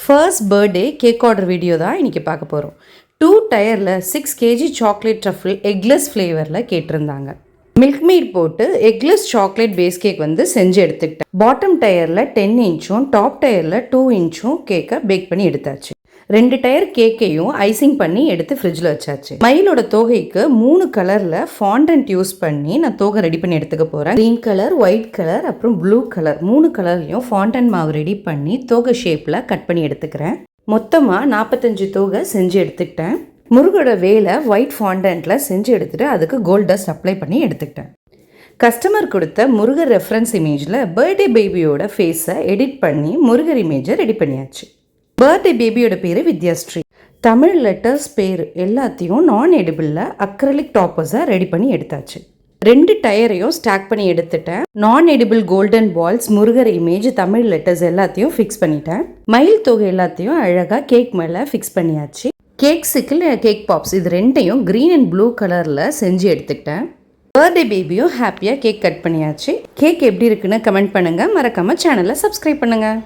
First birthday cake order video தான் இன்றைக்கி பார்க்க போகிறோம். 2 டயரில் 6 kg சாக்லேட் ட்ரஃபிள் எக்லெஸ் ஃப்ளேவரில் கேட்டிருந்தாங்க. மில்க் மேட் போட்டு எக்லெஸ் சாக்லேட் பேஸ் கேக் வந்து செஞ்சு எடுத்துக்கிட்டேன். பாட்டம் டயரில் 10 இன்ச்சும் டாப் டயரில் 2 இன்ச்சும் கேக்கை பேக் பண்ணி எடுத்தாச்சு. 2 டயர் கேக்கையும் ஐசிங் பண்ணி எடுத்து ஃப்ரிட்ஜில் வச்சாச்சு. மயிலோட தோகைக்கு 3 கலரில் ஃபாண்டன்ட் யூஸ் பண்ணி நான் தோகை ரெடி பண்ணி எடுத்துக்க போகிறேன். க்ரீன் கலர், ஒயிட் கலர், அப்புறம் ப்ளூ கலர் 3 கலர்லையும் ஃபாண்டன்ட் மாவு ரெடி பண்ணி தோகை ஷேப்பில் கட் பண்ணி எடுத்துக்கிறேன். மொத்தமாக 45 தோகை செஞ்சு எடுத்துக்கிட்டேன். முருகோட வேலை ஒயிட் ஃபாண்டன்ட்டில் செஞ்சு எடுத்துகிட்டு அதுக்கு கோல்ட் டஸ்ட் அப்ளை பண்ணி எடுத்துக்கிட்டேன். கஸ்டமர் கொடுத்த முருகர் ரெஃபரன்ஸ் இமேஜில் பர்த்டே பேபியோட ஃபேஸை எடிட் பண்ணி முருகர் இமேஜை ரெடி பண்ணியாச்சு. பர்த்டே பேபியோட பேர் வித்யாஸ்ரீ. தமிழ் லெட்டர்ஸ் பேர் எல்லாத்தையும் நான் எடிபிளில் அக்ரலிக் டாப்பர்ஸாக ரெடி பண்ணி எடுத்தாச்சு. 2 டயரையும் ஸ்டாக் பண்ணி எடுத்துட்டேன். நான் edible golden balls, Murugar image, Tamil letters எல்லாத்தையும் ஃபிக்ஸ் பண்ணிட்டேன். மயில் தொகை எல்லாத்தையும் அழகாக கேக் மேலே ஃபிக்ஸ் பண்ணியாச்சு. கேக் சிக்கிள், கேக் பாப்ஸ் இது 2யும் க்ரீன் அண்ட் ப்ளூ கலரில் செஞ்சு எடுத்துக்கிட்டேன். பர்த்டே பேபியும் ஹாப்பியாக கேக் கட் பண்ணியாச்சு. கேக் எப்படி இருக்குன்னு கமெண்ட் பண்ணுங்கள். மறக்காமல் சேனலை சப்ஸ்கிரைப் பண்ணுங்கள்.